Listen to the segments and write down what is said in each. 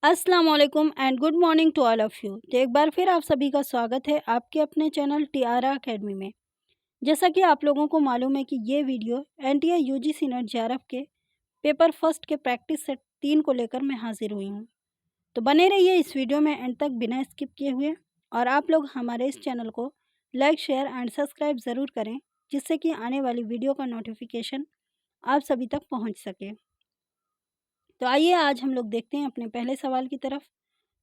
अस्सलाम वालेकुम and good morning to all of you. तो एक बार फिर आप सभी का स्वागत है आपके अपने चैनल टिआरा अकेडमी में। जैसा कि आप लोगों को मालूम है कि ये video NTA UGC net JRF के पेपर फर्स्ट के प्रैक्टिस सेट 3 को लेकर मैं हाजिर हुई हूँ। तो बने रहिए इस वीडियो में एंड तक बिना स्किप किए हुए, और आप लोग हमारे इस चैनल को लाइक शेयर एंड सब्सक्राइब ज़रूर करें, जिससे कि आने वाली वीडियो का नोटिफिकेशन आप सभी तक पहुँच सके। तो आइए आज हम लोग देखते हैं अपने पहले सवाल की तरफ।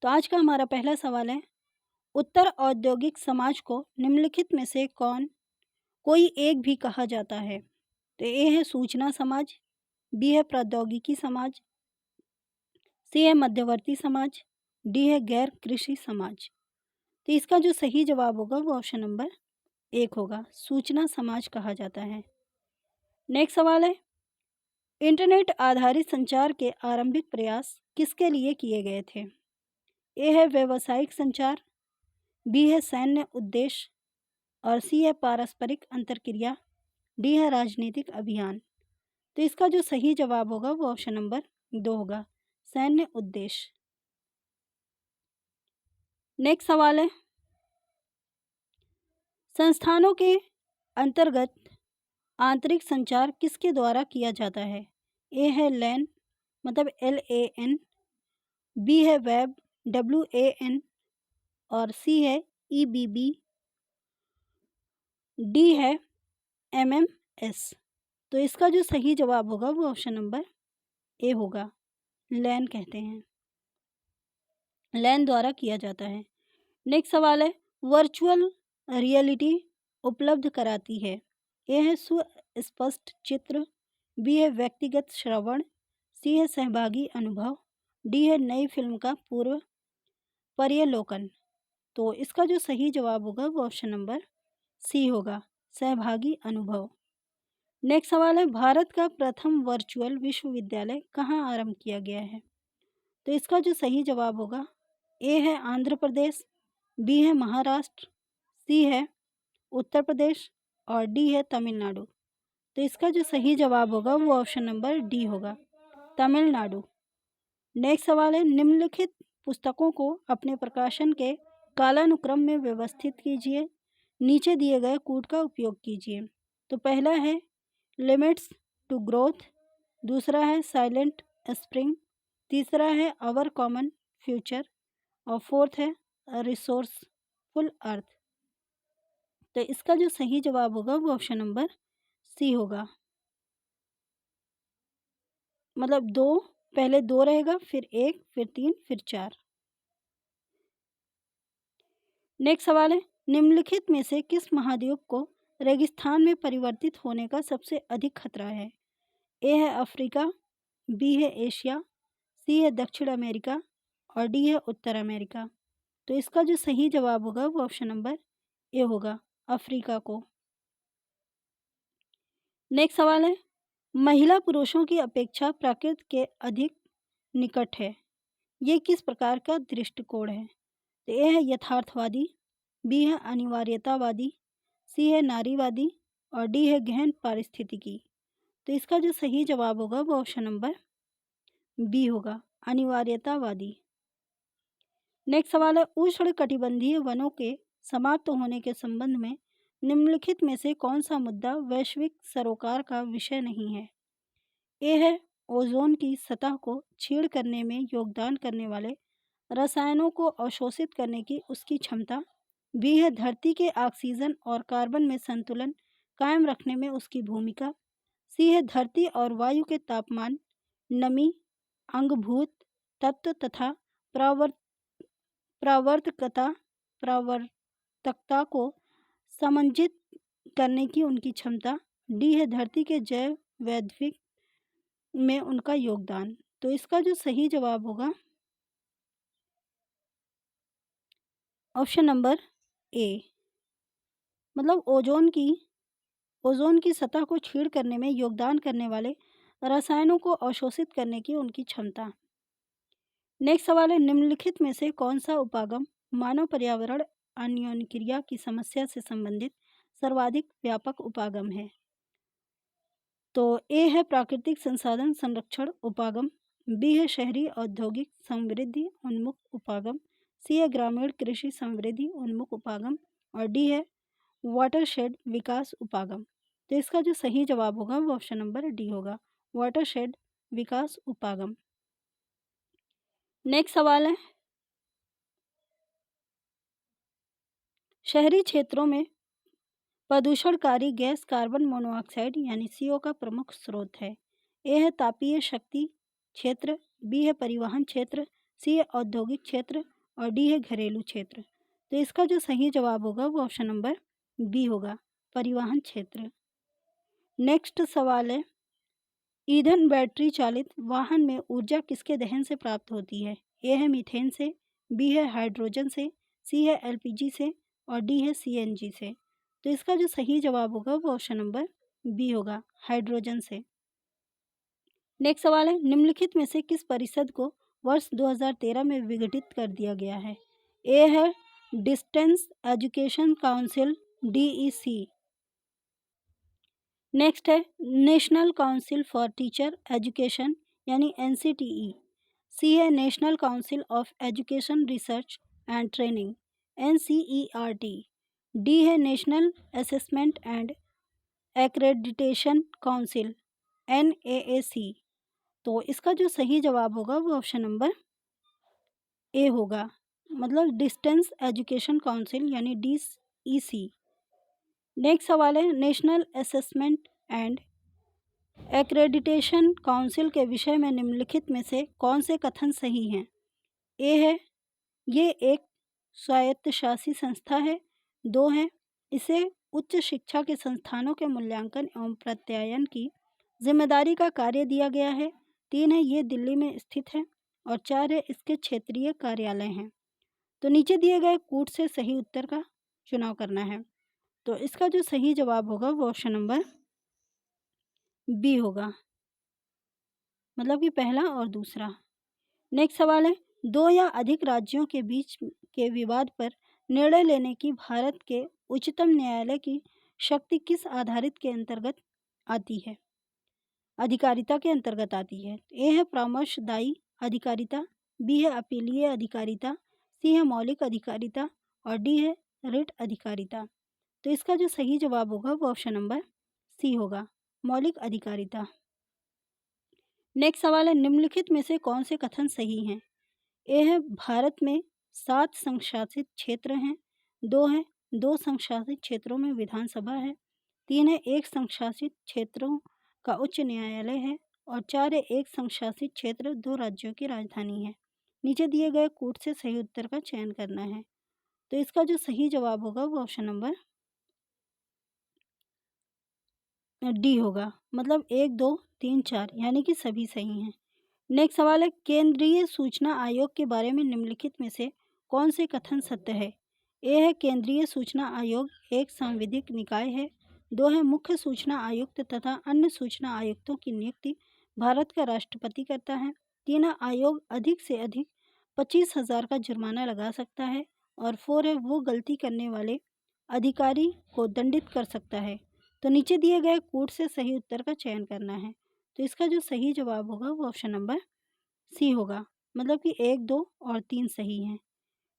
तो आज का हमारा पहला सवाल है, उत्तर औद्योगिक समाज को निम्नलिखित में से कोई एक भी कहा जाता है? तो ए है सूचना समाज, बी है प्रौद्योगिकी समाज, सी है मध्यवर्ती समाज, डी है गैर कृषि समाज। तो इसका जो सही जवाब होगा वो ऑप्शन नंबर 1 होगा, सूचना समाज कहा जाता है। नेक्स्ट सवाल है, इंटरनेट आधारित संचार के आरंभिक प्रयास किसके लिए किए गए थे? ए है व्यावसायिक संचार, बी है सैन्य उद्देश्य, और सी है पारस्परिक अंतरक्रिया, डी है राजनीतिक अभियान। तो इसका जो सही जवाब होगा वो ऑप्शन नंबर 2 होगा, सैन्य उद्देश्य। नेक्स्ट सवाल है, संस्थानों के अंतर्गत आंतरिक संचार किसके द्वारा किया जाता है? ए है लैन, मतलब LAN, बी है वेब, WAN, और सी है EBB, डी है MMS। तो इसका जो सही जवाब होगा वो ऑप्शन नंबर ए होगा, लैन कहते हैं, लैन द्वारा किया जाता है। नेक्स्ट सवाल है, वर्चुअल रियलिटी उपलब्ध कराती है? ए है सुस्पष्ट चित्र, बी है व्यक्तिगत श्रवण, सी है सहभागी अनुभव, डी है नई फिल्म का पूर्व पर्यलोकन। तो इसका जो सही जवाब होगा वो ऑप्शन नंबर सी होगा, सहभागी अनुभव। नेक्स्ट सवाल है, भारत का प्रथम वर्चुअल विश्वविद्यालय कहाँ आरंभ किया गया है? तो इसका जो सही जवाब होगा, ए है आंध्र प्रदेश, बी है महाराष्ट्र, सी है उत्तर प्रदेश, और डी है तमिलनाडु। तो इसका जो सही जवाब होगा वो ऑप्शन नंबर डी होगा, तमिलनाडु। नेक्स्ट सवाल है, निम्नलिखित पुस्तकों को अपने प्रकाशन के कालानुक्रम में व्यवस्थित कीजिए, नीचे दिए गए कूट का उपयोग कीजिए। तो पहला है लिमिट्स टू ग्रोथ, दूसरा है साइलेंट स्प्रिंग, तीसरा है आवर कॉमन फ्यूचर, और फोर्थ है रिसोर्सफुल अर्थ। तो इसका जो सही जवाब होगा वो ऑप्शन नंबर सी होगा, मतलब दो, पहले 2 रहेगा, फिर 1, फिर 3, फिर 4। नेक्स्ट सवाल है, निम्नलिखित में से किस महाद्वीप को रेगिस्तान में परिवर्तित होने का सबसे अधिक खतरा है? ए है अफ्रीका, बी है एशिया, सी है दक्षिण अमेरिका, और डी है उत्तर अमेरिका। तो इसका जो सही जवाब होगा वो ऑप्शन नंबर ए होगा, अफ्रीका को। नेक्स्ट सवाल है, महिला पुरुषों की अपेक्षा प्रकृति के अधिक निकट है, ये किस प्रकार का दृष्टिकोण है? तो ए है यथार्थवादी, बी है अनिवार्यतावादी, सी है नारीवादी, और डी है गहन पारिस्थितिकी। तो इसका जो सही जवाब होगा वो ऑप्शन नंबर बी होगा, अनिवार्यतावादी। नेक्स्ट सवाल है, उष्ण कटिबंधीय वनों के समाप्त होने के संबंध में निम्नलिखित में से कौन सा मुद्दा वैश्विक सरोकार का विषय नहीं है? ए है ओजोन की सतह को छीड़ करने में योगदान करने वाले रसायनों को अवशोषित करने की उसकी क्षमता, बी है धरती के ऑक्सीजन और कार्बन में संतुलन कायम रखने में उसकी भूमिका, सी है धरती और वायु के तापमान, नमी, अंगभूत तत्व तथा प्रावर्त प्रावर्तकता प्रावर्तकता को समंजित करने की उनकी क्षमता, डी है धरती के जैव वैद्विक में उनका योगदान। तो इसका जो सही जवाब होगा ऑप्शन नंबर ए, मतलब ओजोन की सतह को छीड़ करने में योगदान करने वाले रसायनों को अवशोषित करने की उनकी क्षमता। नेक्स्ट सवाल है, निम्नलिखित में से कौन सा उपागम मानव पर्यावरण अन्योन्य की समस्या से संबंधित सर्वाधिक व्यापक उपागम है? तो ए है प्राकृतिक संसाधन संरक्षण उपागम, बी है शहरी औद्योगिक समृद्धि उन्मुख उपागम, सी है ग्रामीण कृषि समृद्धि उन्मुख उपागम और डी है वाटरशेड विकास उपागम। तो इसका जो सही जवाब होगा वो ऑप्शन नंबर डी होगा, वाटरशेड विकास उपागम। नेक्स्ट सवाल है, शहरी क्षेत्रों में प्रदूषणकारी गैस कार्बन मोनोऑक्साइड यानी CO का प्रमुख स्रोत है। ए है तापीय शक्ति क्षेत्र, बी है परिवहन क्षेत्र, सी है औद्योगिक क्षेत्र और डी है घरेलू क्षेत्र। तो इसका जो सही जवाब होगा वो ऑप्शन नंबर बी होगा, परिवहन क्षेत्र। नेक्स्ट सवाल है, ईंधन बैटरी चालित वाहन में ऊर्जा किसके दहन से प्राप्त होती है? ए है मीथेन से, बी है हाइड्रोजन से, सी है LPG से और डी है CNG से। तो इसका जो सही जवाब होगा वो ऑप्शन नंबर बी होगा, हाइड्रोजन से। नेक्स्ट सवाल है, निम्नलिखित में से किस परिषद को वर्ष 2013 में विघटित कर दिया गया है? ए है distance education council DEC, next है national council for teacher education यानी NCTE, सी है national council of education research and training NCERT, D है national assessment and accreditation council NAAC। तो इसका जो सही जवाब होगा वो ऑप्शन नंबर ए होगा, मतलब डिस्टेंस एजुकेशन काउंसिल यानी DEC। नेक्स्ट सवाल है, national assessment and accreditation council के विषय में निम्नलिखित में से कौन से कथन सही हैं? ए है ये एक स्वायत्तशासी संस्था है, दो है इसे उच्च शिक्षा के संस्थानों के मूल्यांकन एवं प्रत्यायन की जिम्मेदारी का कार्य दिया गया है, तीन है ये दिल्ली में स्थित है और चार है इसके क्षेत्रीय कार्यालय हैं। तो नीचे दिए गए कूट से सही उत्तर का चुनाव करना है। तो इसका जो सही जवाब होगा वो ऑप्शन नंबर बी होगा, मतलब कि पहला और दूसरा। नेक्स्ट सवाल है, दो या अधिक राज्यों के बीच के विवाद पर निर्णय लेने की भारत के उच्चतम न्यायालय की शक्ति किस आधारित के अंतर्गत आती है? अधिकारिता के अंतर्गत आती है। ए है परामर्शदायी अधिकारिता, बी है अपीलीय अधिकारिता, सी है मौलिक अधिकारिता और डी है रिट अधिकारिता। तो इसका जो सही जवाब होगा वो ऑप्शन नंबर सी होगा, मौलिक अधिकारिता। नेक्स्ट सवाल है, निम्नलिखित में से कौन से कथन सही हैं? ए है भारत में 7 संशासित क्षेत्र हैं, दो है 2 संशासित क्षेत्रों में विधानसभा है, तीन है एक संशासित क्षेत्रों का उच्च न्यायालय है और चार है एक संशासित क्षेत्र 2 राज्यों की राजधानी है। नीचे दिए गए कूट से सही उत्तर का चयन करना है। तो इसका जो सही जवाब होगा वो ऑप्शन नंबर डी होगा, मतलब 1 2 3 4 यानी कि सभी सही हैं। नेक्स्ट सवाल है, केंद्रीय सूचना आयोग के बारे में निम्नलिखित में से कौन से कथन सत्य है? ए है केंद्रीय सूचना आयोग एक सांविधिक निकाय है, दो है मुख्य सूचना आयुक्त तथा अन्य सूचना आयुक्तों की नियुक्ति भारत का राष्ट्रपति करता है, तीन है आयोग अधिक से अधिक 25,000 का जुर्माना लगा सकता है और 4 है वो गलती करने वाले अधिकारी को दंडित कर सकता है। तो नीचे दिए गए कूट से सही उत्तर का चयन करना है। तो इसका जो सही जवाब होगा वो ऑप्शन नंबर सी होगा, मतलब कि 1 2 और 3 सही हैं।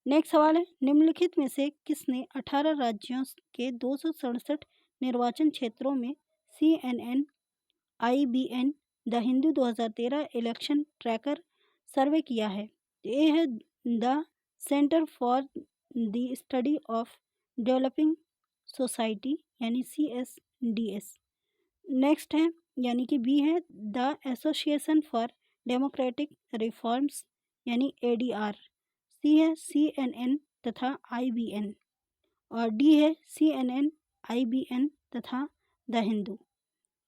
नेक्स्ट सवाल है, निम्नलिखित में से किसने 18 राज्यों के 267 निर्वाचन क्षेत्रों में CNN IBN the Hindu 2013 election tracker survey किया है? ए है the centre for the study of developing society यानी CSDS, नेक्स्ट है यानी कि बी है the association for democratic reforms यानी ADR, सी है CNN तथा IBN और डी है CNN IBN तथा द हिंदू।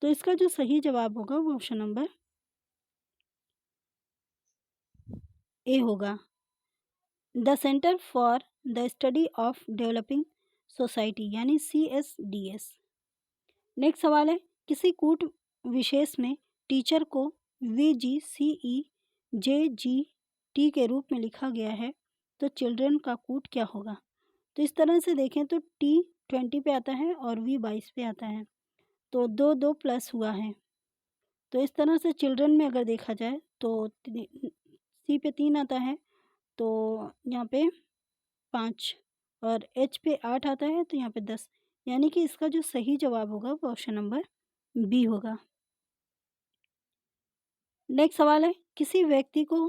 तो इसका जो सही जवाब होगा वो ऑप्शन नंबर ए होगा, the centre for the study of developing society यानी CSDS। नेक्स्ट सवाल है, किसी कूट विशेष में टीचर को VGCEJGT के रूप में लिखा गया है, तो चिल्ड्रन का कूट क्या होगा? तो इस तरह से देखें तो T20 पे आता है और V 22 पे आता है, तो 2 2 प्लस हुआ है, तो इस तरह से चिल्ड्रन में अगर देखा जाए तो सी पे 3 आता है, तो यहाँ पे 5 और एच पे 8 आता है, तो यहाँ पे 10, यानी कि इसका जो सही जवाब होगा वो ऑप्शन नंबर बी होगा। नेक्स्ट सवाल है, किसी व्यक्ति को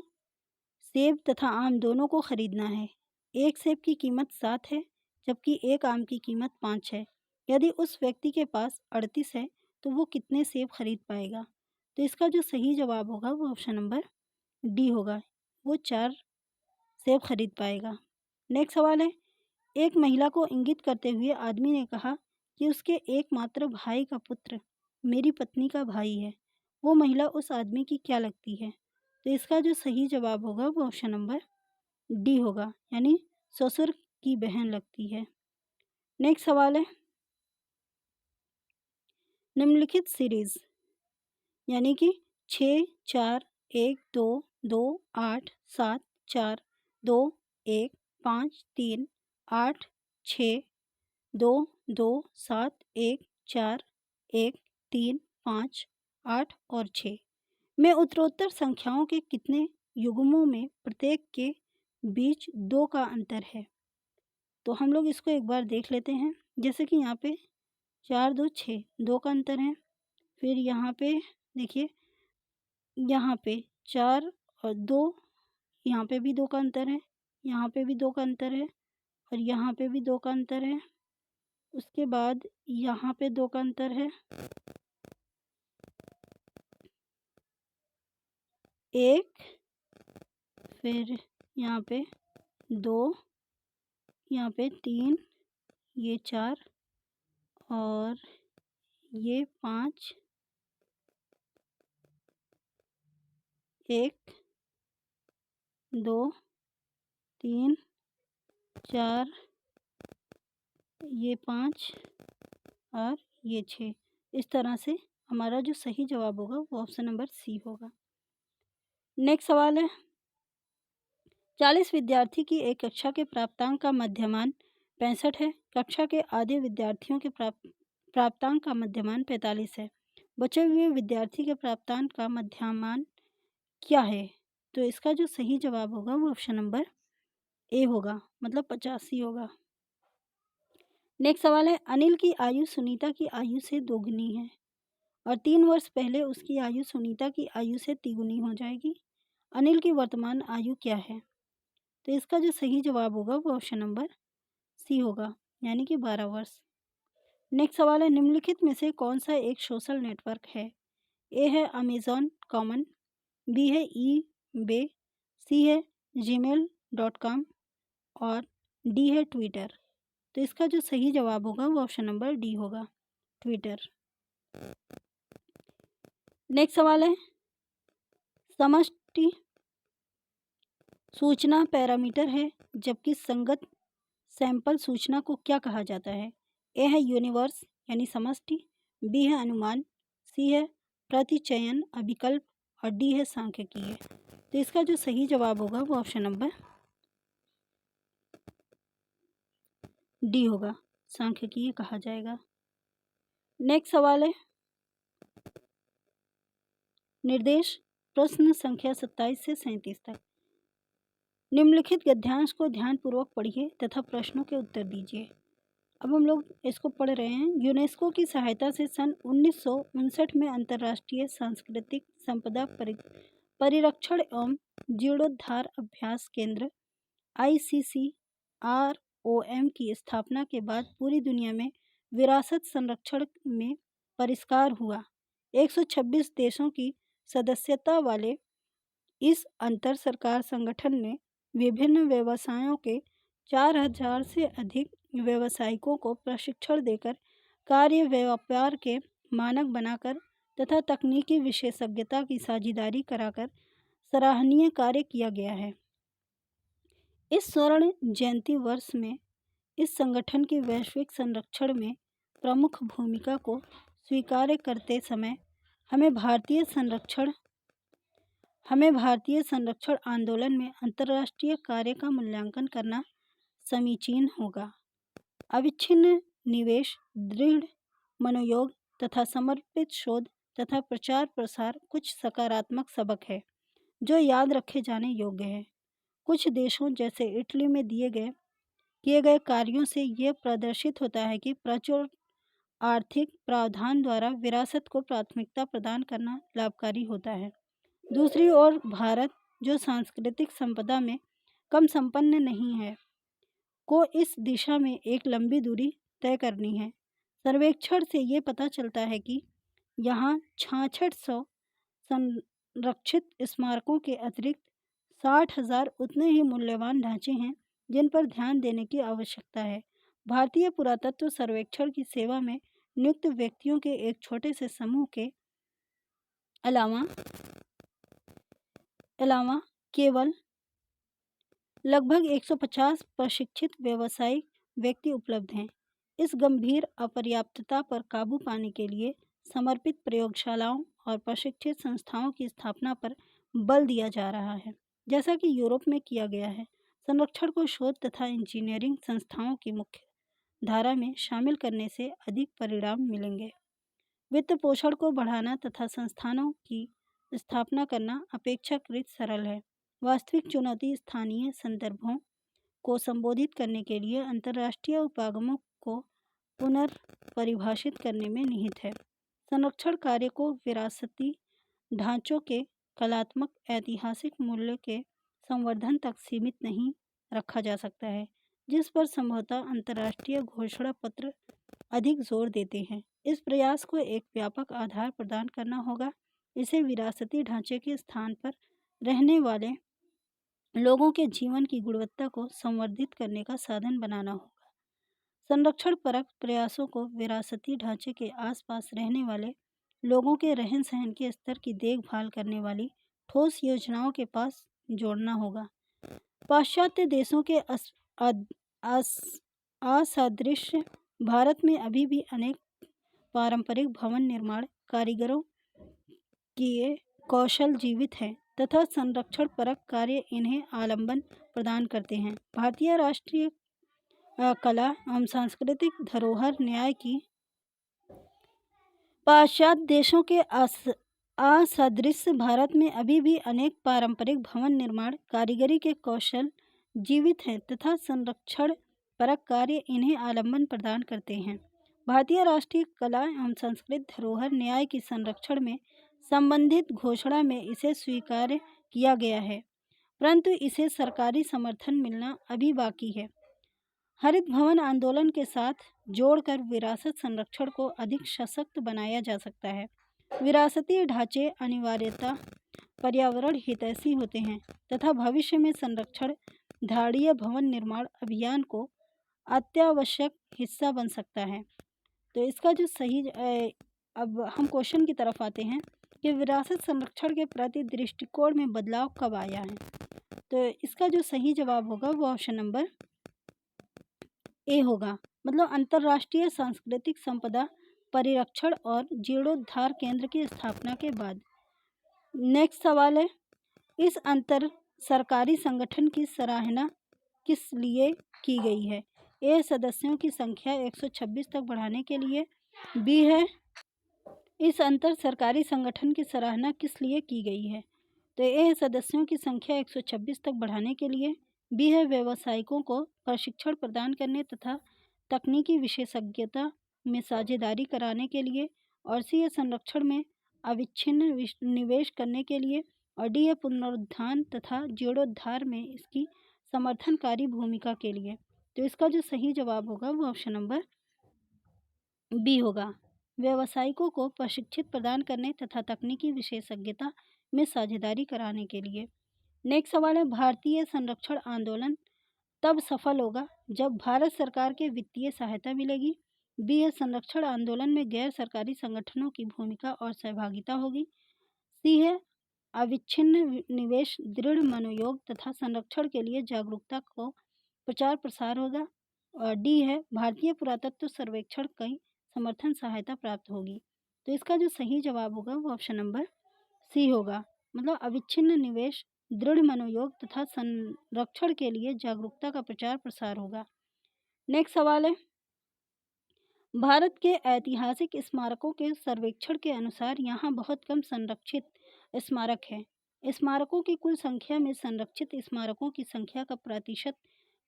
सेब तथा आम दोनों को खरीदना है। एक सेब की कीमत 7 है, जबकि एक आम की कीमत 5 है। यदि उस व्यक्ति के पास 38 है, तो वो कितने सेब खरीद पाएगा? तो इसका जो सही जवाब होगा वो ऑप्शन नंबर डी होगा, वो 4 सेब खरीद पाएगा। नेक्स्ट सवाल है, एक महिला को इंगित करते हुए आदमी ने कहा कि उसके एकमात्र भाई का पुत्र मेरी पत्नी का भाई है। वो महिला उस आदमी की क्या लगती है? तो इसका जो सही जवाब होगा वो ऑप्शन नंबर डी होगा, यानी ससुर की बहन लगती है। नेक्स्ट सवाल है, निम्नलिखित सीरीज यानी कि 6 4 1 2 2 8 7 4 2 1 5 3 8 6 2 2 7 1 4 1 3 5 8 और 6 में उत्तरोत्तर संख्याओं के कितने युग्मों में प्रत्येक के बीच 2 का अंतर है? तो हम लोग इसको एक बार देख लेते हैं। जैसे कि यहाँ पे 4 2 6 2 का अंतर है। फिर यहाँ पे देखिए, यहाँ पे 4 और 2, यहाँ पे भी 2 का अंतर है, यहाँ पे भी 2 का अंतर है और यहाँ पे भी 2 का अंतर है। उसके बाद यहाँ पे 2 का अंतर है, 1, फिर यहाँ पे 2, यहाँ पे 3, ये 4 और ये 5, 1 2 3 4, ये 5 और ये 6। इस तरह से हमारा जो सही जवाब होगा वो ऑप्शन नंबर सी होगा। नेक्स्ट सवाल है, 40 विद्यार्थी की एक कक्षा के प्राप्तांक का मध्यमान 65 है। कक्षा के आधे विद्यार्थियों के प्राप्तांक का मध्यमान 45 है। बचे हुए विद्यार्थी के प्राप्तांक का मध्यमान क्या है? तो इसका जो सही जवाब होगा वो ऑप्शन नंबर ए होगा, मतलब 85 होगा। नेक्स्ट सवाल है, अनिल की आयु सुनीता की आयु से दोगुनी है और 3 वर्ष पहले उसकी आयु सुनीता की आयु से तिगुनी हो जाएगी। अनिल की वर्तमान आयु क्या है? तो इसका जो सही जवाब होगा वो ऑप्शन नंबर सी होगा, यानी कि 12 वर्ष। नेक्स्ट सवाल है, निम्नलिखित में से कौन सा एक सोशल नेटवर्क है? ए है अमेजॉन कॉमन, बी है ई बे, सी है gmail.com और डी है ट्विटर। तो इसका जो सही जवाब होगा वो ऑप्शन नंबर डी होगा, ट्विटर। नेक्स्ट सवाल है, समष्टि सूचना पैरामीटर है, जबकि संगत सैंपल सूचना को क्या कहा जाता है? ए है यूनिवर्स यानी समष्टि, बी है अनुमान, सी है प्रतिचयन अभिकल्प और डी है सांख्यिकीय। तो इसका जो सही जवाब होगा वो ऑप्शन नंबर डी होगा, सांख्यिकीय कहा जाएगा। नेक्स्ट सवाल है, निर्देश प्रश्न संख्या 27 से 37 तक। निम्नलिखित गद्यांश को ध्यानपूर्वक पढ़िए तथा प्रश्नों के उत्तर दीजिए। अब हम लोग इसको पढ़ रहे हैं। यूनेस्को की सहायता से सन 1959 में अंतर्राष्ट्रीय सांस्कृतिक संपदा परिरक्षण एवं जीर्णोद्धार अभ्यास केंद्र ICCROM की स्थापना के बाद पूरी दुनिया में विरासत संरक्षण में परिष्कार हुआ। 126 देशों की सदस्यता वाले इस अंतर सरकार संगठन ने विभिन्न व्यवसायों के 4000 से अधिक व्यवसायिकों को प्रशिक्षण देकर कार्य व्यापार के मानक बनाकर तथा तकनीकी विशेषज्ञता की साझेदारी कराकर सराहनीय कार्य किया गया है। इस स्वर्ण जयंती वर्ष में इस संगठन की वैश्विक संरक्षण में प्रमुख भूमिका को स्वीकार करते समय हमें भारतीय संरक्षण आंदोलन में अंतर्राष्ट्रीय कार्य का मूल्यांकन करना समीचीन होगा। अविच्छिन्न निवेश, दृढ़ मनोयोग तथा समर्पित शोध तथा प्रचार प्रसार कुछ सकारात्मक सबक है जो याद रखे जाने योग्य है। कुछ देशों जैसे इटली में किए गए कार्यों से यह प्रदर्शित होता है कि प्रचुर आर्थिक प्रावधान द्वारा विरासत को प्राथमिकता प्रदान करना लाभकारी होता है। दूसरी ओर भारत, जो सांस्कृतिक संपदा में कम संपन्न नहीं है, को इस दिशा में एक लंबी दूरी तय करनी है। सर्वेक्षण से ये पता चलता है कि यहाँ 6600 संरक्षित स्मारकों के अतिरिक्त 60,000 उतने ही मूल्यवान ढांचे हैं जिन पर ध्यान देने की आवश्यकता है। भारतीय पुरातत्व सर्वेक्षण की सेवा में नियुक्त व्यक्तियों के एक छोटे से समूह के अलावा अलावा केवल लगभग 150 प्रशिक्षित व्यावसायिक व्यक्ति उपलब्ध हैं। इस गंभीर अपर्याप्तता पर काबू पाने के लिए समर्पित प्रयोगशालाओं और प्रशिक्षित संस्थाओं की स्थापना पर बल दिया जा रहा है, जैसा कि यूरोप में किया गया है। संरक्षण को शोध तथा इंजीनियरिंग संस्थाओं की मुख्य धारा में शामिल करने से अधिक परिणाम मिलेंगे। वित्त पोषण को बढ़ाना तथा संस्थानों की स्थापना करना अपेक्षाकृत सरल है। वास्तविक चुनौती स्थानीय संदर्भों को संबोधित करने के लिए अंतर्राष्ट्रीय उपागमों को पुनर्परिभाषित करने में निहित है। संरक्षण कार्य को विरासती ढांचों के कलात्मक ऐतिहासिक मूल्य के संवर्धन तक सीमित नहीं रखा जा सकता है, जिस पर संभवतः अंतर्राष्ट्रीय घोषणा पत्र अधिक जोर देते हैं। इस प्रयास को एक व्यापक आधार प्रदान करना होगा। इसे विरासती ढांचे के स्थान पर रहने वाले लोगों के जीवन की गुणवत्ता को संवर्धित करने का साधन बनाना होगा। संरक्षण परक प्रयासों को विरासती ढांचे के आसपास रहने वाले लोगों के रहन सहन के स्तर की देखभाल करने वाली ठोस योजनाओं के पास जोड़ना होगा। पाश्चात्य देशों के असादृश्य भारत में अभी भी अनेक पारंपरिक भवन निर्माण कारीगरों के कौशल जीवित हैं तथा संरक्षण परक कार्य इन्हें आलंबन प्रदान करते हैं। भारतीय राष्ट्रीय कला एवं सांस्कृतिक धरोहर न्याय की पाश्चात्य देशों के असादृश्य भारत में अभी भी अनेक पारंपरिक भवन निर्माण कारीगरी के कौशल जीवित हैं तथा संरक्षण परक कार्य इन्हें आलंबन प्रदान करते हैं। भारतीय राष्ट्रीय कला एवं संस्कृत धरोहर न्याय की संरक्षण में संबंधित घोषणा में इसे स्वीकार किया गया है, परंतु इसे सरकारी समर्थन मिलना अभी बाकी है। हरित भवन आंदोलन के साथ जोड़कर विरासत संरक्षण को अधिक सशक्त बनाया जा सकता है। विरासती ढांचे अनिवार्यतः पर्यावरण हितैषी होते हैं तथा भविष्य में संरक्षण धारणीय भवन निर्माण अभियान को अत्यावश्यक हिस्सा बन सकता है। तो इसका जो सही अब हम क्वेश्चन की तरफ आते हैं कि विरासत संरक्षण के प्रति दृष्टिकोण में बदलाव कब आया है। तो इसका जो सही जवाब होगा वो ऑप्शन नंबर ए होगा, मतलब अंतर्राष्ट्रीय सांस्कृतिक संपदा परिरक्षण और जीर्णोद्धार केंद्र की स्थापना के बाद। नेक्स्ट सवाल है, इस अंतर सरकारी संगठन की सराहना किस लिए की गई है? ए सदस्यों की संख्या 126 तक बढ़ाने के लिए। बी है, इस अंतर सरकारी संगठन की सराहना किस लिए की गई है? तो ए सदस्यों की संख्या 126 तक बढ़ाने के लिए। बी है, व्यवसायिकों को प्रशिक्षण प्रदान करने तथा तकनीकी विशेषज्ञता में साझेदारी कराने के लिए। और सी है, संरक्षण में अविच्छिन्न निवेश करने के लिए। और डी है, पुनरुत्थान तथा जीर्णोद्धार में इसकी समर्थनकारी भूमिका के लिए। तो इसका जो सही जवाब होगा वो ऑप्शन नंबर बी होगा, व्यवसायिकों को प्रशिक्षित प्रदान करने तथा तकनीकी विशेषज्ञता में साझेदारी कराने के लिए। नेक्स्ट सवाल है, भारतीय संरक्षण आंदोलन तब सफल होगा जब भारत सरकार के वित्तीय सहायता मिलेगी। बी है, संरक्षण आंदोलन में गैर सरकारी संगठनों की भूमिका और सहभागिता होगी। सी है, अविच्छिन्न निवेश, दृढ़ मनोयोग तथा संरक्षण के लिए जागरूकता को प्रचार प्रसार होगा। और डी है, भारतीय पुरातत्व सर्वेक्षण कई समर्थन सहायता प्राप्त होगी। तो इसका जो सही जवाब होगा वो ऑप्शन नंबर सी होगा, मतलब अविच्छिन्न निवेश, दृढ़ मनोयोग तथा संरक्षण के लिए जागरूकता का प्रचार प्रसार होगा। नेक्स्ट सवाल है, भारत के ऐतिहासिक स्मारकों के सर्वेक्षण के अनुसार यहाँ बहुत कम संरक्षित स्मारक हैं। स्मारकों की कुल संख्या में संरक्षित स्मारकों की संख्या का प्रतिशत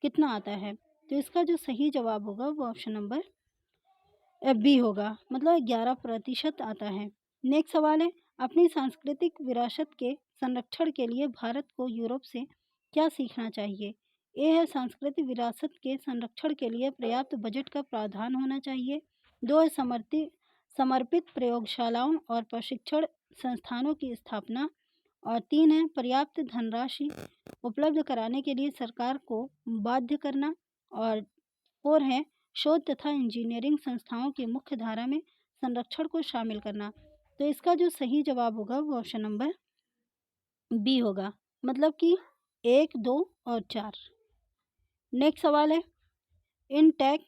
कितना आता है? तो इसका जो सही जवाब होगा वो ऑप्शन नंबर बी होगा, मतलब 11% आता है। नेक्स्ट सवाल है, अपनी सांस्कृतिक विरासत के संरक्षण के लिए भारत को यूरोप से क्या सीखना चाहिए? ए है, सांस्कृतिक विरासत के संरक्षण के लिए पर्याप्त बजट का प्रावधान होना चाहिए। 2 है, समर्पित प्रयोगशालाओं और प्रशिक्षण संस्थानों की स्थापना। और 3 है, पर्याप्त धनराशि उपलब्ध कराने के लिए सरकार को बाध्य करना। और 4 है, शोध तथा इंजीनियरिंग संस्थाओं की मुख्य धारा में संरक्षण को शामिल करना। तो इसका जो सही जवाब होगा वो ऑप्शन नंबर बी होगा, मतलब कि 1, 2 और 4। नेक्स्ट सवाल है, इनटेक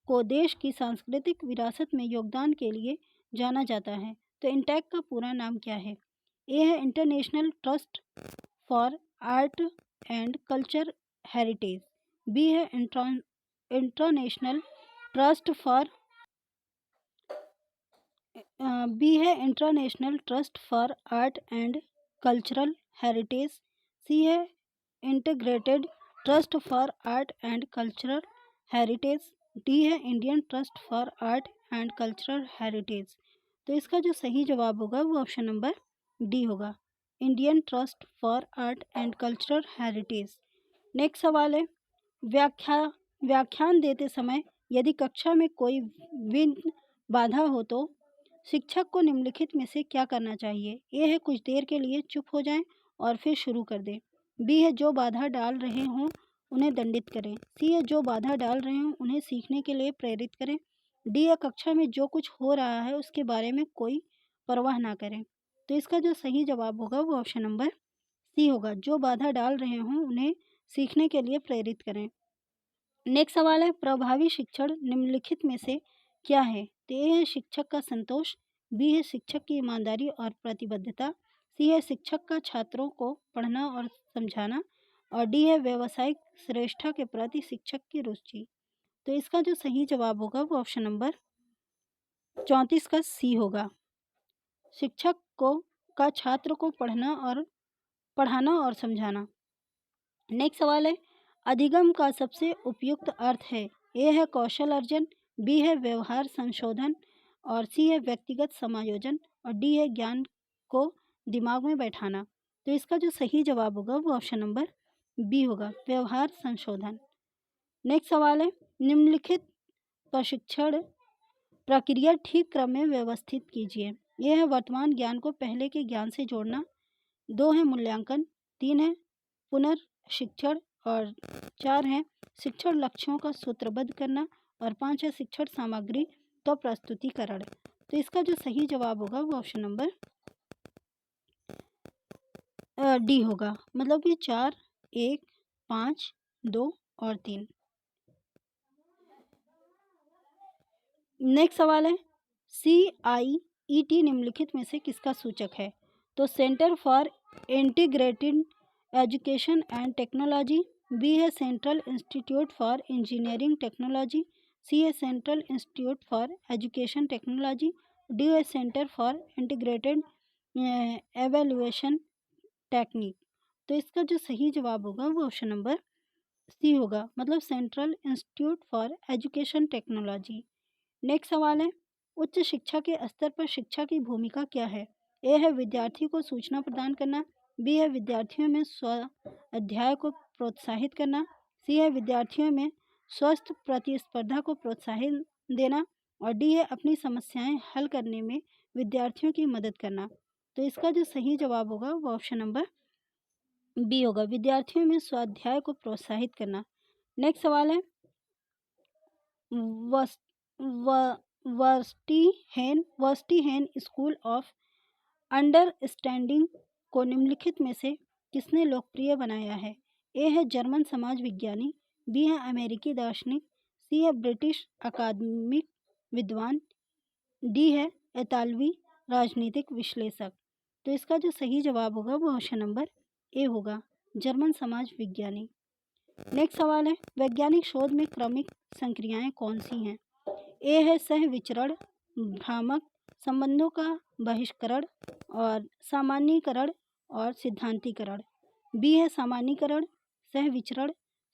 को देश की सांस्कृतिक विरासत में योगदान के लिए जाना जाता है। तो इनटेक का पूरा नाम क्या है? ए है, international trust for art and culture heritage. B है, international trust for international trust for art and cultural heritage. C है, integrated trust for art and cultural heritage. D है, Indian trust for art and cultural heritage. तो इसका जो सही जवाब होगा वो ऑप्शन नंबर डी होगा, Indian trust for art and cultural heritage. Next सवाल है, व्याख्यान देते समय यदि कक्षा में कोई विघ्न बाधा हो तो शिक्षक को निम्नलिखित में से क्या करना चाहिए? ए है, कुछ देर के लिए चुप हो जाएं और फिर शुरू कर दें। बी है, जो बाधा डाल रहे हों उन्हें दंडित करें। सी है, जो बाधा डाल रहे हों उन्हें सीखने के लिए प्रेरित करें। डी है, कक्षा में जो कुछ हो रहा है उसके बारे में कोई परवाह ना करें। तो इसका जो सही जवाब होगा वो ऑप्शन नंबर सी होगा, जो बाधा डाल रहे हों उन्हें सीखने के लिए प्रेरित करें। नेक्स्ट सवाल है, प्रभावी शिक्षण निम्नलिखित में से क्या है? तो ए है, शिक्षक का संतोष। बी है, शिक्षक की ईमानदारी और प्रतिबद्धता। सी है, शिक्षक का छात्रों को पढ़ना और समझाना। और डी है, व्यावसायिक श्रेष्ठता के प्रति शिक्षक की रुचि। तो इसका जो सही जवाब होगा वो ऑप्शन नंबर 34 का सी होगा, शिक्षक को का छात्र को पढ़ाना और समझाना। नेक्स्ट सवाल है, अधिगम का सबसे उपयुक्त अर्थ है? ए है, कौशल अर्जन। बी है, व्यवहार संशोधन। और सी है, व्यक्तिगत समायोजन। और डी है, ज्ञान को दिमाग में बैठाना। तो इसका जो सही जवाब होगा वो ऑप्शन नंबर बी होगा, व्यवहार संशोधन। नेक्स्ट सवाल है, निम्नलिखित प्रशिक्षण प्रक्रिया ठीक क्रम में व्यवस्थित कीजिए। यह है, वर्तमान ज्ञान को पहले के ज्ञान से जोड़ना। 2 है, मूल्यांकन। 3 है, पुनर्शिक्षण। और 4 है, शिक्षण लक्ष्यों का सूत्रबद्ध करना। और 5 है, शिक्षण सामग्री का प्रस्तुतिकरण। तो इसका जो सही जवाब होगा वो ऑप्शन नंबर डी होगा, मतलब कि 4, 1, 5, 2 और 3। नेक्स्ट सवाल है, CIET निम्नलिखित में से किसका सूचक है? तो centre for integrated education and technology. B है, central institute for engineering technology. C है, central institute for education technology. D है, centre for integrated evaluation technique. तो इसका जो सही जवाब होगा वो ऑप्शन नंबर सी होगा, मतलब central institute for education technology. Next सवाल है, उच्च शिक्षा के स्तर पर शिक्षा की भूमिका क्या है? ए है, विद्यार्थी को सूचना प्रदान करना। बी है, विद्यार्थियों में स्व अध्याय को प्रोत्साहित करना। सी है, विद्यार्थियों में स्वस्थ प्रतिस्पर्धा को प्रोत्साहन देना। और डी है, अपनी समस्याएं हल करने में विद्यार्थियों की मदद करना। तो इसका जो सही जवाब होगा वो ऑप्शन नंबर बी होगा, विद्यार्थियों में स्वाध्याय को प्रोत्साहित करना। नेक्स्ट सवाल है, वर्स्टीहेन स्कूल ऑफ अंडरस्टैंडिंग को निम्नलिखित में से किसने लोकप्रिय बनाया है? ए है, जर्मन समाज विज्ञानी। बी है, अमेरिकी दार्शनिक। सी है, ब्रिटिश अकादमिक विद्वान। डी है, इतालवी राजनीतिक विश्लेषक। तो इसका जो सही जवाब होगा वो ऑप्शन नंबर ए होगा, जर्मन समाज विज्ञानी। नेक्स्ट सवाल है, वैज्ञानिक शोध में क्रमिक संक्रियाएं कौन सी हैं? ए है सह विचरण, भ्रामक संबंधों का बहिष्करण और सामान्यीकरण और सिद्धांतीकरण। बी है सामान्यीकरण, सह विचरण,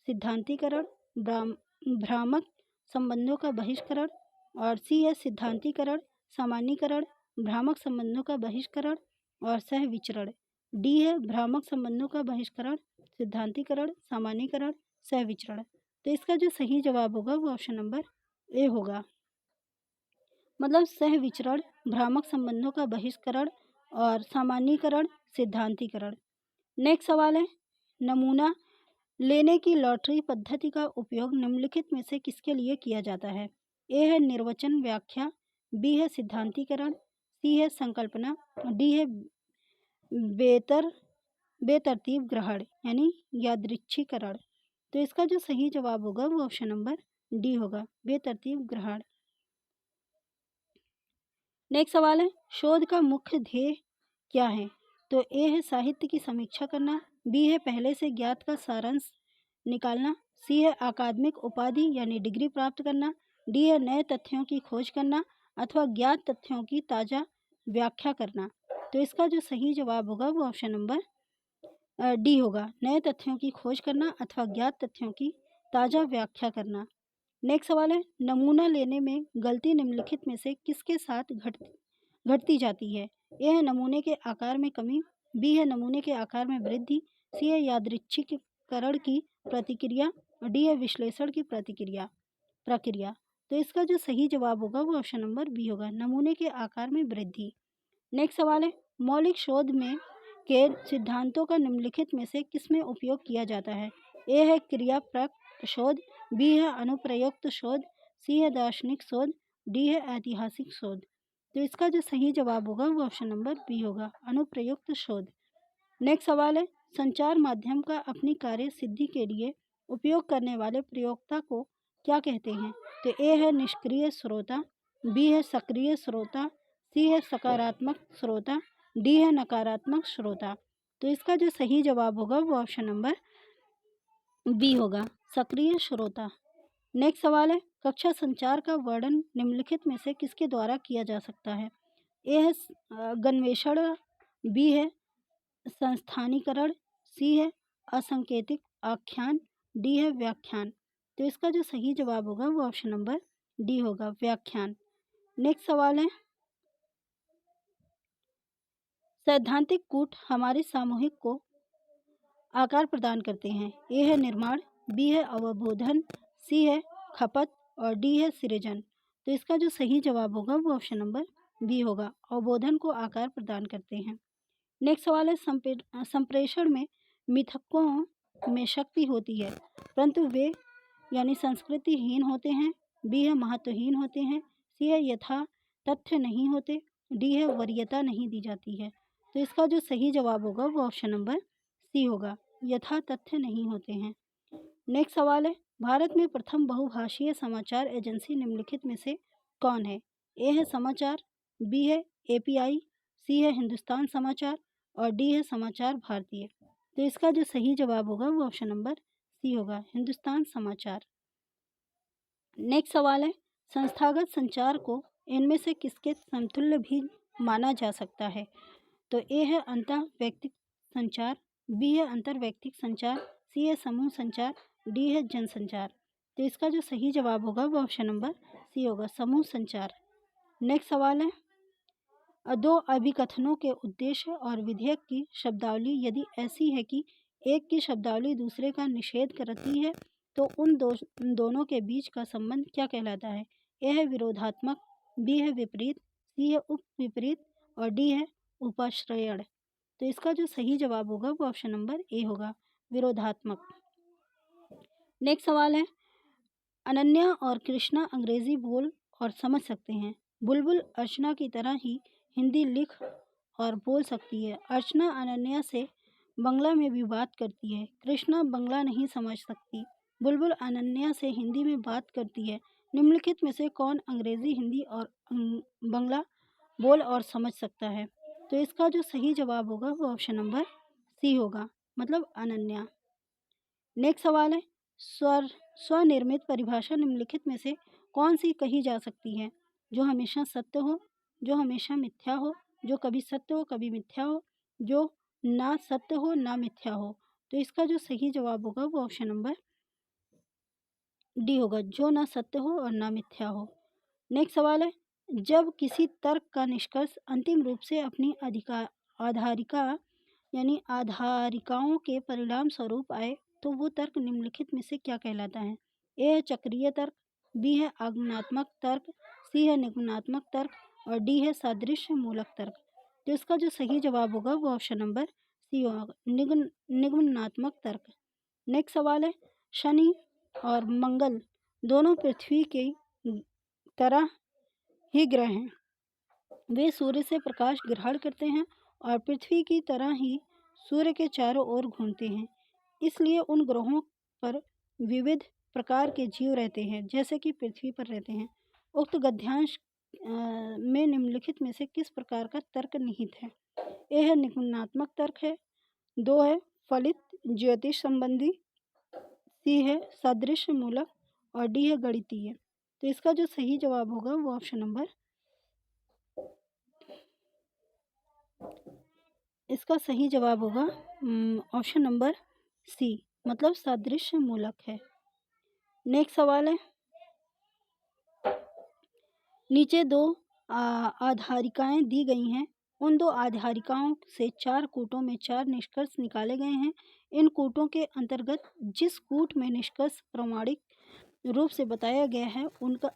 सिद्धांतीकरण, भ्रामक संबंधों का बहिष्करण और सी है सिद्धांतीकरण, सामान्यीकरण, भ्रामक संबंधों का बहिष्करण और सह विचरण। डी है भ्रामक संबंधों का बहिष्करण, सिद्धांतीकरण, सामान्यीकरण, सह विचरण। तो इसका जो सही जवाब होगा वो ऑप्शन नंबर ए होगा। मतलब सह विचरण, भ्रामक संबंधों का बहिष्करण और सामान्यीकरण, सिद्धांतीकरण। नेक्स्ट सवाल है, नमूना लेने की लॉटरी पद्धति का उपयोग निम्नलिखित में से किसके लिए किया जाता है? ए है निर्वचन व्याख्या, बी है सिद्धांतीकरण, सी है संकल्पना, डी है बेतरतीब ग्रहण यानी यादृच्छिकरण। तो इसका जो सही जवाब होगा वो ऑप्शन नंबर डी होगा, बेतरतीब ग्रहण। नेक्स्ट सवाल है, शोध का मुख्य ध्येय क्या है? तो ए है साहित्य की समीक्षा करना, बी है पहले से ज्ञात का सारांश निकालना, सी है अकादमिक उपाधि यानी डिग्री प्राप्त करना, डी है नए तथ्यों की खोज करना अथवा ज्ञात तथ्यों की ताज़ा व्याख्या करना। तो इसका जो सही जवाब होगा वो ऑप्शन नंबर डी होगा, नए तथ्यों की खोज करना अथवा ज्ञात तथ्यों की ताज़ा व्याख्या करना। नेक्स्ट सवाल है, नमूना लेने में गलती निम्नलिखित में से किसके साथ घटती जाती है? ए है नमूने के आकार में कमी, बी है नमूने के आकार में वृद्धि, सी है यादृच्छिककरण की प्रतिक्रिया, डी है विश्लेषण की प्रक्रिया। तो इसका जो सही जवाब होगा वो ऑप्शन नंबर बी होगा, नमूने के आकार में वृद्धि। नेक्स्ट सवाल है, मौलिक शोध में के सिद्धांतों का निम्नलिखित में से किसमें उपयोग किया जाता है? ए है क्रियाप्रक शोध, बी है अनुप्रयुक्त शोध, सी है दार्शनिक शोध, डी है ऐतिहासिक शोध। तो इसका जो सही जवाब होगा वो ऑप्शन नंबर बी होगा, अनुप्रयुक्त शोध। नेक्स्ट सवाल है, संचार माध्यम का अपनी कार्य सिद्धि के लिए उपयोग करने वाले प्रयोक्ता को क्या कहते हैं? तो ए है निष्क्रिय श्रोता, बी है सक्रिय श्रोता, सी है सकारात्मक श्रोता, डी है नकारात्मक श्रोता। तो इसका जो सही जवाब होगा वो ऑप्शन नंबर बी होगा, सक्रिय श्रोता। नेक्स्ट सवाल है, कक्षा संचार का वर्णन निम्नलिखित में से किसके द्वारा किया जा सकता है? ए है गन्वेषण, बी है संस्थानीकरण, सी है असंकेतिक आख्यान, डी है व्याख्यान। तो इसका जो सही जवाब होगा वो ऑप्शन नंबर डी होगा, व्याख्यान। नेक्स्ट सवाल है, सैद्धांतिक कूट हमारे सामूहिक को आकार प्रदान करते हैं। ए है निर्माण, बी है अवबोधन, सी है खपत और डी है सृजन। तो इसका जो सही जवाब होगा वो ऑप्शन नंबर बी होगा, अवबोधन को आकार प्रदान करते हैं। नेक्स्ट सवाल है, संप्रेषण में मिथकों में शक्ति होती है परंतु वे यानी संस्कृतिहीन होते हैं, बी है महत्वहीन होते हैं, सी है यथा तथ्य नहीं होते, डी है वरीयता नहीं दी जाती है। तो इसका जो सही जवाब होगा वो ऑप्शन नंबर सी होगा, यथा तथ्य नहीं होते हैं। नेक्स्ट सवाल है, भारत में प्रथम बहुभाषीय समाचार एजेंसी निम्नलिखित में से कौन है? ए है समाचार, बी है एपीआई, सी है हिंदुस्तान समाचार और डी है समाचार भारतीय। तो इसका जो सही जवाब होगा वो ऑप्शन नंबर सी होगा, हिंदुस्तान समाचार। नेक्स्ट सवाल है, संस्थागत संचार को इनमें से किसके समतुल्य भी माना जा सकता है? तो ए है अंतः व्यक्तिक संचार, बी है अंतर व्यक्तिक संचार, सी है समूह संचार, डी है जनसंचार। तो इसका जो सही जवाब होगा वो ऑप्शन नंबर सी होगा, समूह संचार। नेक्स्ट सवाल है, दो अभिकथनों के उद्देश्य और विधेयक की शब्दावली यदि ऐसी है कि एक की शब्दावली दूसरे का निषेध करती है तो उन दोनों के बीच का संबंध क्या कहलाता है? ए है विरोधात्मक, बी है विपरीत, सी है उप विपरीत और डी है उपाश्रयण। तो इसका जो सही जवाब होगा वो ऑप्शन नंबर ए होगा, विरोधात्मक। नेक्स्ट सवाल है, अनन्या और कृष्णा अंग्रेजी बोल और समझ सकते हैं। बुलबुल अर्चना की तरह ही हिंदी लिख और बोल सकती है। अर्चना अनन्या से बंगला में भी बात करती है। कृष्णा बंगला नहीं समझ सकती। बुलबुल अनन्या से हिंदी में बात करती है। निम्नलिखित में से कौन अंग्रेजी, हिंदी और बंगला बोल और समझ सकता है? तो इसका जो सही जवाब होगा वो ऑप्शन नंबर सी होगा, मतलब अनन्या। नेक्स्ट सवाल है, स्वनिर्मित परिभाषा निम्नलिखित में से कौन सी कही जा सकती है? जो हमेशा सत्य हो, जो हमेशा मिथ्या हो, जो कभी सत्य हो कभी मिथ्या हो, जो ना सत्य हो ना मिथ्या हो। तो इसका जो सही जवाब होगा वो ऑप्शन नंबर डी होगा, जो ना सत्य हो और ना मिथ्या हो। नेक्स्ट सवाल है, जब किसी तर्क का निष्कर्ष अंतिम रूप से अपनी आधारिका यानी आधारिकाओं के परिणाम स्वरूप आए तो वो तर्क निम्नलिखित में से क्या कहलाता है? ए है चक्रीय तर्क, बी है आगमनात्मक तर्क, सी है निगमनात्मक तर्क और डी है सादृश्य मूलक तर्क। तो इसका जो सही जवाब होगा वो ऑप्शन नंबर सी होगा, निगमनात्मक तर्क। नेक्स्ट सवाल है, शनि और मंगल दोनों पृथ्वी की तरह ही ग्रह हैं। वे सूर्य से प्रकाश ग्रहण करते हैं और पृथ्वी की तरह ही सूर्य के चारों ओर घूमते हैं। इसलिए उन ग्रहों पर विविध प्रकार के जीव रहते हैं जैसे कि पृथ्वी पर रहते हैं। उक्त गद्यांश में निम्नलिखित में से किस प्रकार का तर्क निहित है? ए है निगमनात्मक तर्क है, दो है फलित ज्योतिष संबंधी, सी है सादृश्य मूलक और डी है गणितीय। तो इसका जो सही जवाब होगा वो ऑप्शन नंबर इसका सही जवाब होगा ऑप्शन नंबर सी, मतलब सादृश्य मूलक है। नेक्स्ट सवाल है, नीचे दो आधारिकाएं दी गई हैं। उन दो आधारिकाओं से 4 कूटों में 4 निष्कर्ष निकाले गए हैं। इन कूटों के अंतर्गत जिस कूट में निष्कर्ष प्रामाणिक रूप से बताया गया है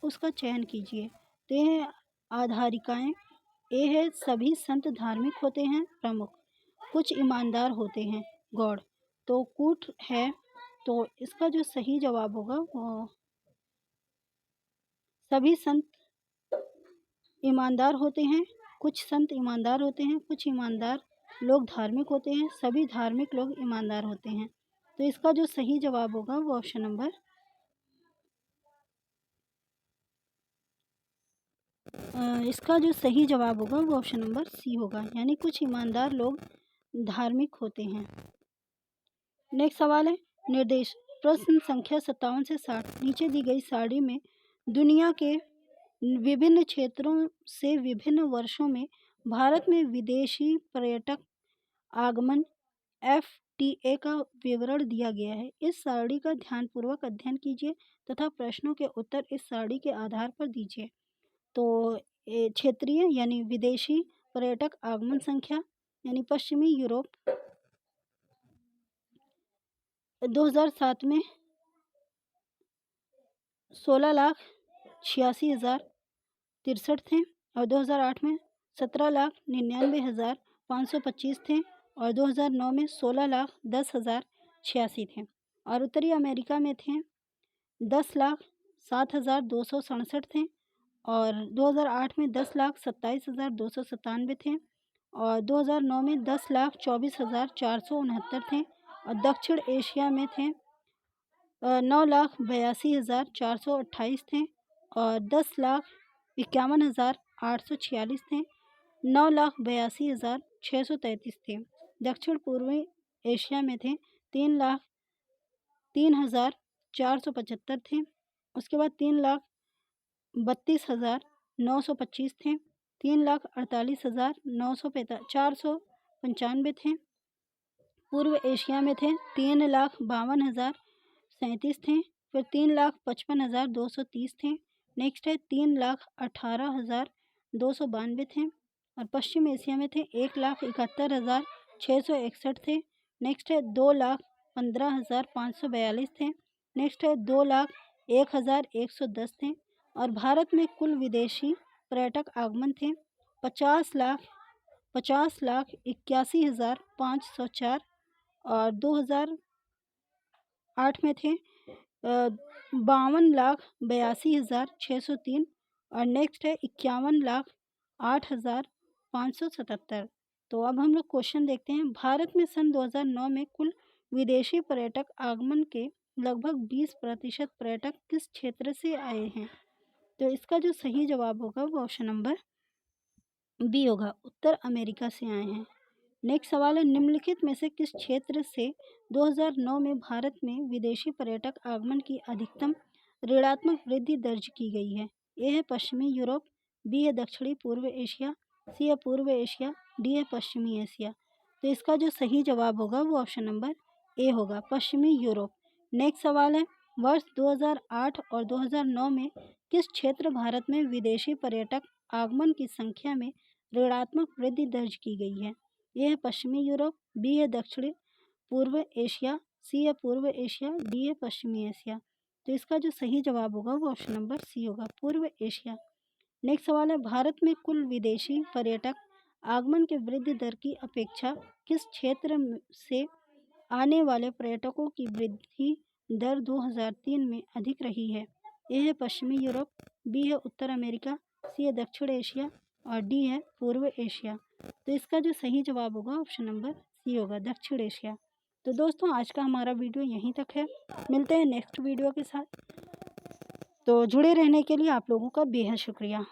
उसका चयन कीजिए। तो ये आधारिकाएं, ए है सभी संत धार्मिक होते हैं प्रमुख, कुछ ईमानदार होते हैं गौड़। तो कूट है, तो इसका जो सही जवाब होगा वो सभी संत ईमानदार होते हैं, कुछ संत ईमानदार होते हैं, कुछ ईमानदार लोग धार्मिक होते हैं, सभी धार्मिक लोग ईमानदार होते हैं। तो इसका जो सही जवाब होगा वो ऑप्शन नंबर इसका जो सही जवाब होगा वो ऑप्शन नंबर सी होगा, यानी कुछ ईमानदार लोग धार्मिक होते हैं। नेक्स्ट सवाल है, निर्देश प्रश्न संख्या 57 से 60 नीचे दी गई सारणी में दुनिया के विभिन्न क्षेत्रों से विभिन्न वर्षों में भारत में विदेशी पर्यटक आगमन FTA का विवरण दिया गया है। इस सारणी का ध्यानपूर्वक अध्ययन कीजिए तथा प्रश्नों के उत्तर इस सारणी के आधार पर दीजिए। तो क्षेत्रीय यानी विदेशी पर्यटक आगमन संख्या यानी पश्चिमी यूरोप 2007 में 16,86,063 थे और 2008 में 17,99,525 थे और 2009 में 16,10,086 थे और उत्तरी अमेरिका में थे 10,07,267 थे और 2008 में 10,27,297 थे और 2009 में 10,24,469 थे और दक्षिण एशिया में थे 9,82,428 थे और 10,51,846 थे, 9,82,633 थे। दक्षिण पूर्वी एशिया में थे 3,03,475 थे। उसके बाद 3,32,925 थे, 3,48,495 थे। पूर्व एशिया में थे 3,52,037 थे, फिर 3,55,230 थे। नेक्स्ट है 3,18,292 थे और पश्चिम एशिया में थे 1,71,661 थे। नेक्स्ट है 2,15,542 थे। नेक्स्ट है 2,01,110 थे और भारत में कुल विदेशी पर्यटक आगमन थे 50,81,504 और 2008 में थे 52,82,603 और नेक्स्ट है 51,08,577। तो अब हम लोग क्वेश्चन देखते हैं। भारत में सन 2009 में कुल विदेशी पर्यटक आगमन के लगभग 20% पर्यटक किस क्षेत्र से आए हैं? तो इसका जो सही जवाब होगा वो ऑप्शन नंबर बी होगा, उत्तर अमेरिका से आए हैं। नेक्स्ट सवाल है, निम्नलिखित में से किस क्षेत्र से 2009 में भारत में विदेशी पर्यटक आगमन की अधिकतम ऋणात्मक वृद्धि दर्ज की गई है। ए है पश्चिमी यूरोप, बी है दक्षिणी पूर्व एशिया, सी है पूर्व एशिया, डी है पश्चिमी एशिया। तो इसका जो सही जवाब होगा वो ऑप्शन नंबर ए होगा, पश्चिमी यूरोप। नेक्स्ट सवाल है, वर्ष 2008 और 2009 में किस क्षेत्र भारत में विदेशी पर्यटक आगमन की संख्या में ऋणात्मक वृद्धि दर्ज की गई है? ए है पश्चिमी यूरोप, बी है दक्षिणी पूर्व एशिया, सी है पूर्व एशिया, डी है पश्चिमी एशिया। तो इसका जो सही जवाब होगा वो ऑप्शन नंबर सी होगा, पूर्व एशिया। नेक्स्ट सवाल है, भारत में कुल विदेशी पर्यटक आगमन के वृद्धि दर की अपेक्षा किस क्षेत्र से आने वाले पर्यटकों की वृद्धि दर 2003 में अधिक रही है? ए है पश्चिमी यूरोप, बी है उत्तर अमेरिका, सी है दक्षिण एशिया और डी है पूर्व एशिया। तो इसका जो सही जवाब होगा ऑप्शन नंबर सी होगा, दक्षिण एशिया। तो दोस्तों आज का हमारा वीडियो यहीं तक है, मिलते हैं नेक्स्ट वीडियो के साथ। तो जुड़े रहने के लिए आप लोगों का बेहद शुक्रिया।